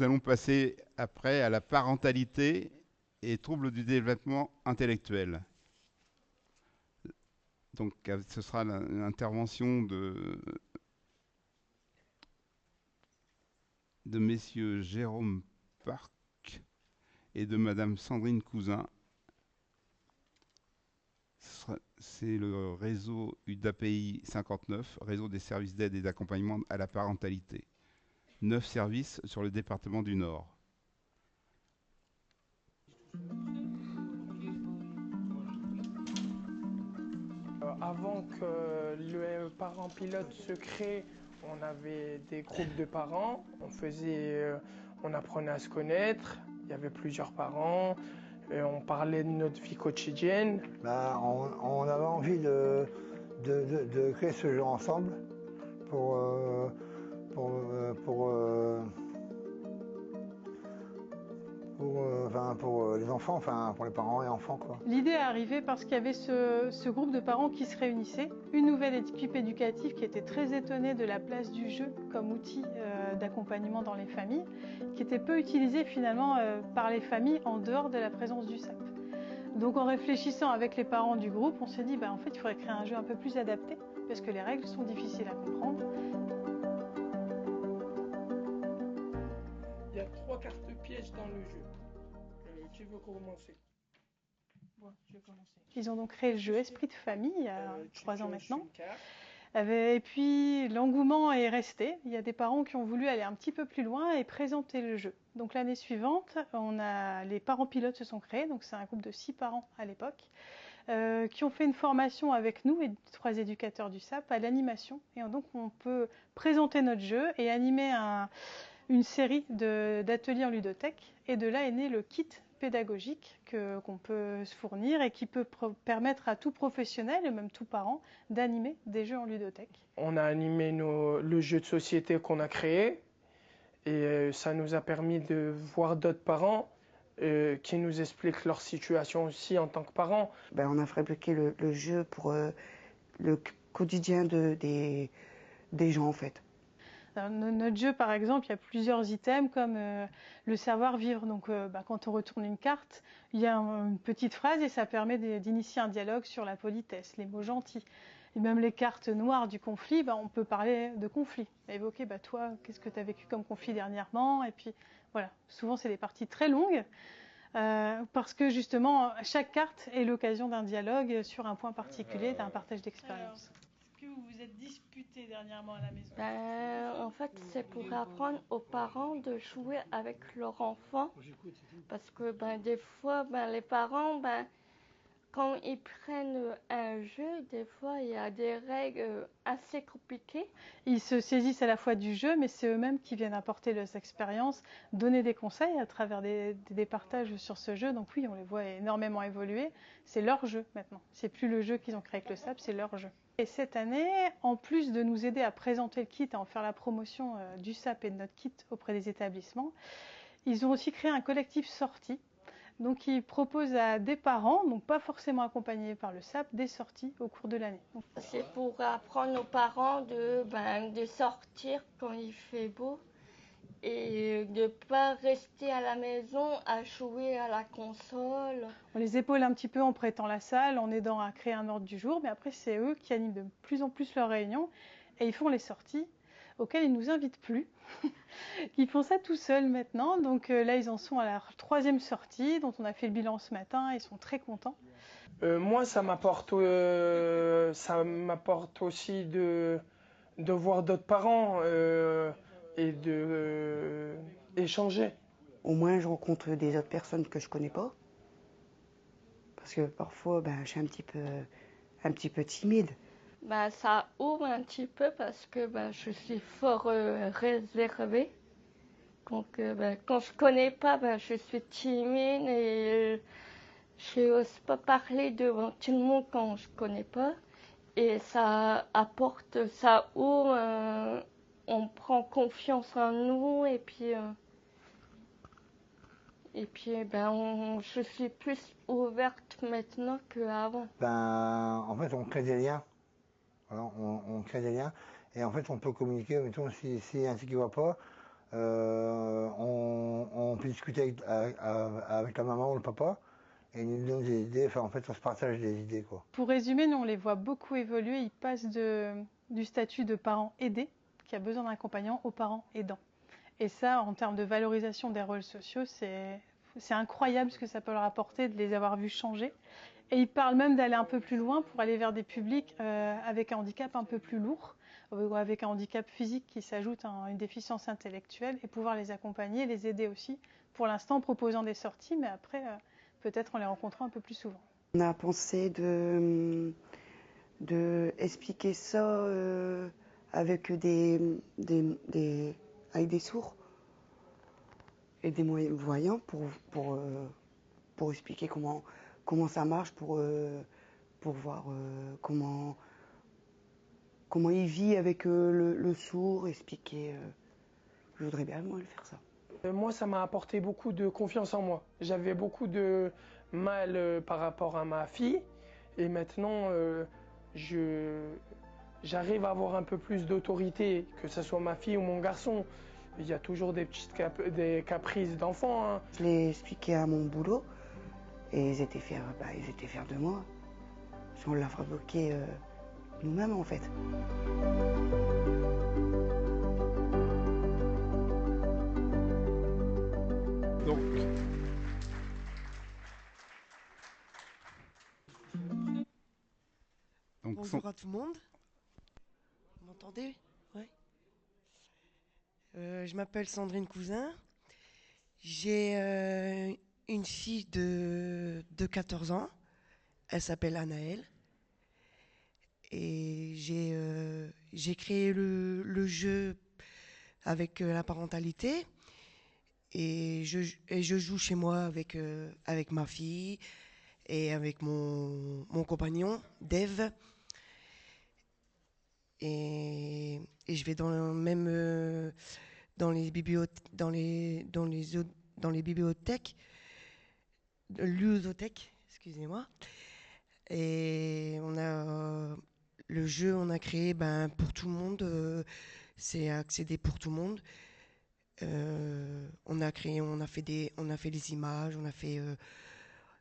allons passer après à la parentalité et troubles du développement intellectuel. Donc, ce sera l'intervention de messieurs Jérôme Parc et de madame Sandrine Cousin. C'est le réseau UDAPI 59, réseau des services d'aide et d'accompagnement à la parentalité. 9 services sur le département du Nord. Avant que le parent pilote se crée, on avait des groupes de parents, on apprenait à se connaître, il y avait plusieurs parents, et on parlait de notre vie quotidienne. On avait envie de créer ce jeu ensemble pour, pour, pour, pour les enfants, enfin pour les parents et enfants, quoi. L'idée est arrivée parce qu'il y avait ce groupe de parents qui se réunissait, une nouvelle équipe éducative qui était très étonnée de la place du jeu comme outil d'accompagnement dans les familles, qui était peu utilisé finalement par les familles en dehors de la présence du SAP. Donc en réfléchissant avec les parents du groupe, on s'est dit en fait il faudrait créer un jeu un peu plus adapté parce que les règles sont difficiles à comprendre. Il y a 3 cartes pièges dans le jeu. Qui veut commencer? Je vais commencer. Ils ont donc créé le jeu Esprit de famille il y a 3 ans maintenant. Et puis l'engouement est resté. Il y a des parents qui ont voulu aller un petit peu plus loin et présenter le jeu. Donc l'année suivante, les parents pilotes se sont créés. Donc c'est un groupe de 6 parents à l'époque qui ont fait une formation avec nous et 3 éducateurs du SAP à l'animation. Et donc on peut présenter notre jeu et animer une série d'ateliers en ludothèque. Et de là est né le kit pédagogique qu'on peut se fournir et qui peut permettre à tout professionnel et même tout parent d'animer des jeux en ludothèque. On a animé le jeu de société qu'on a créé et ça nous a permis de voir d'autres parents qui nous expliquent leur situation aussi en tant que parents. On a fabriqué le jeu pour le quotidien des gens en fait. Dans notre jeu, par exemple, il y a plusieurs items comme le savoir-vivre. Donc, quand on retourne une carte, il y a une petite phrase et ça permet d'initier un dialogue sur la politesse, les mots gentils. Et même les cartes noires du conflit, on peut parler de conflit. Évoquer, toi, qu'est-ce que tu as vécu comme conflit dernièrement? Et puis, voilà. Souvent, c'est des parties très longues parce que, justement, chaque carte est l'occasion d'un dialogue sur un point particulier, d'un partage d'expérience. Vous vous êtes disputé dernièrement à la maison? En fait, c'est pour apprendre aux parents de jouer avec leur enfant. Parce que des fois, les parents, quand ils prennent un jeu, des fois, il y a des règles assez compliquées. Ils se saisissent à la fois du jeu, mais c'est eux-mêmes qui viennent apporter leurs expériences, donner des conseils à travers des partages sur ce jeu. Donc oui, on les voit énormément évoluer. C'est leur jeu maintenant. C'est plus le jeu qu'ils ont créé avec le SAP, c'est leur jeu. Et cette année, en plus de nous aider à présenter le kit, à en faire la promotion du SAP et de notre kit auprès des établissements, ils ont aussi créé un collectif sortie. Donc ils proposent à des parents, donc pas forcément accompagnés par le SAP, des sorties au cours de l'année. C'est pour apprendre aux parents de sortir quand il fait beau et de ne pas rester à la maison à jouer à la console. On les épaule un petit peu en prêtant la salle, en aidant à créer un ordre du jour, mais après c'est eux qui animent de plus en plus leurs réunions et ils font les sorties auxquelles ils ne nous invitent plus. Ils font ça tout seuls maintenant, donc là ils en sont à la 3e sortie dont on a fait le bilan ce matin, ils sont très contents. Moi ça m'apporte aussi de voir d'autres parents et de échanger. Au moins je rencontre des autres personnes que je connais pas. Parce que parfois je suis un petit peu timide. Ça ouvre un petit peu parce que je suis fort réservée. Donc quand je connais pas, je suis timide et je n'ose pas parler devant tout le monde quand je connais pas. Et ça apporte, ça ouvre, on prend confiance en nous et puis je suis plus ouverte maintenant qu'avant. En fait, on crée des liens. Voilà, on crée des liens et en fait, on peut communiquer. Mettons, s'il y a un truc qui ne va pas, on peut discuter avec la maman ou le papa et ils nous donnent des idées. Enfin, en fait, on se partage des idées, quoi. Pour résumer, nous on les voit beaucoup évoluer. Ils passent du statut de parent aidé, qui a besoin d'un accompagnant, aux parents aidants. Et ça, en termes de valorisation des rôles sociaux, c'est incroyable ce que ça peut leur apporter de les avoir vus changer. Et ils parlent même d'aller un peu plus loin pour aller vers des publics avec un handicap un peu plus lourd, ou avec un handicap physique qui s'ajoute à une déficience intellectuelle, et pouvoir les accompagner, les aider aussi, pour l'instant en proposant des sorties, mais après, peut-être en les rencontrant un peu plus souvent. On a pensé de expliquer ça avec avec des sourds et des voyants pour expliquer comment ça marche, pour voir comment il vit avec le sourd, expliquer. Je voudrais bien moi le faire ça. Moi, ça m'a apporté beaucoup de confiance en moi. J'avais beaucoup de mal par rapport à ma fille et maintenant j'arrive à avoir un peu plus d'autorité, que ce soit ma fille ou mon garçon. Il y a toujours des petites des caprices d'enfants, hein. Je l'ai expliqué à mon boulot et ils étaient fiers de moi. Parce qu'on l'a fabriqué nous-mêmes en fait. Donc Bonjour à tout le monde. Vous m'entendez? Ouais. Je m'appelle Sandrine Cousin. J'ai une fille de 14 ans. Elle s'appelle Anaëlle. Et j'ai créé le jeu avec la parentalité. Et je joue chez moi avec ma fille et avec mon compagnon, Dave. Et je vais dans les bibliothèques, ludothèques, excusez-moi. Et on a le jeu, on a créé pour tout le monde. C'est accéder pour tout le monde. On a fait les images,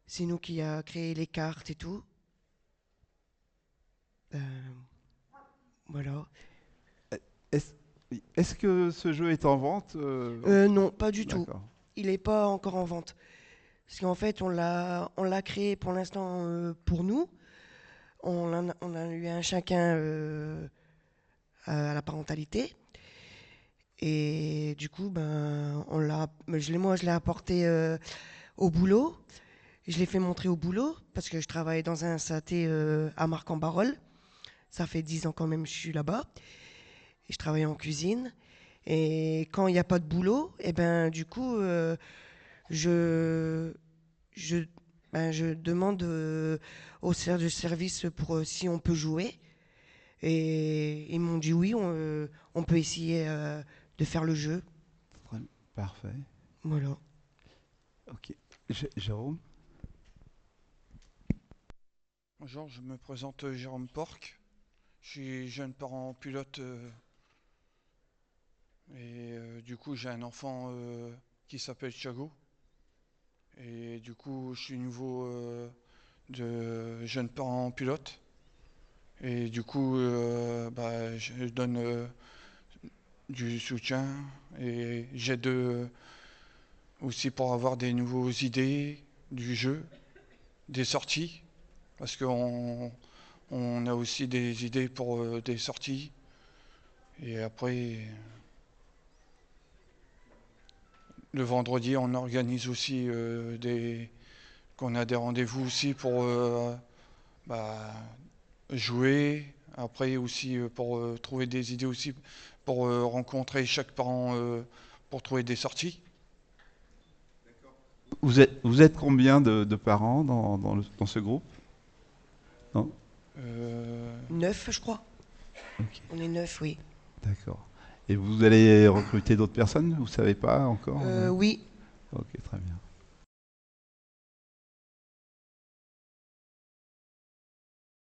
c'est nous qui a créé les cartes et tout. Voilà. Est-ce que ce jeu est en vente Non, pas du tout. D'accord. Il n'est pas encore en vente. Parce qu'en fait, on l'a créé pour l'instant pour nous. On a eu un chacun à la parentalité. Et du coup, moi, je l'ai apporté au boulot. Je l'ai fait montrer au boulot parce que je travaille dans un SAT à Marc-en-Barœul. Ça fait 10 ans quand même que je suis là-bas. Et je travaille en cuisine. Et quand il n'y a pas de boulot, du coup, je demande au service pour si on peut jouer. Et ils m'ont dit oui, on peut essayer de faire le jeu. Parfait. Voilà. Ok. Jérôme? Bonjour, je me présente Jérôme Porc. Je suis jeune parent pilote et du coup j'ai un enfant qui s'appelle Thiago. Et du coup je suis nouveau de jeune parent pilote. Et du coup je donne du soutien et j'aide aussi pour avoir des nouvelles idées du jeu, des sorties. Parce qu'on a aussi des idées pour des sorties. Et après, le vendredi, on organise aussi qu'on a des rendez-vous aussi pour jouer. Après aussi pour trouver des idées aussi, pour rencontrer chaque parent pour trouver des sorties. Vous êtes combien de parents dans ce groupe? Non 9, je crois. Okay. On est 9, oui. D'accord. Et vous allez recruter d'autres personnes? Vous savez pas encore? Oui. Ok, très bien.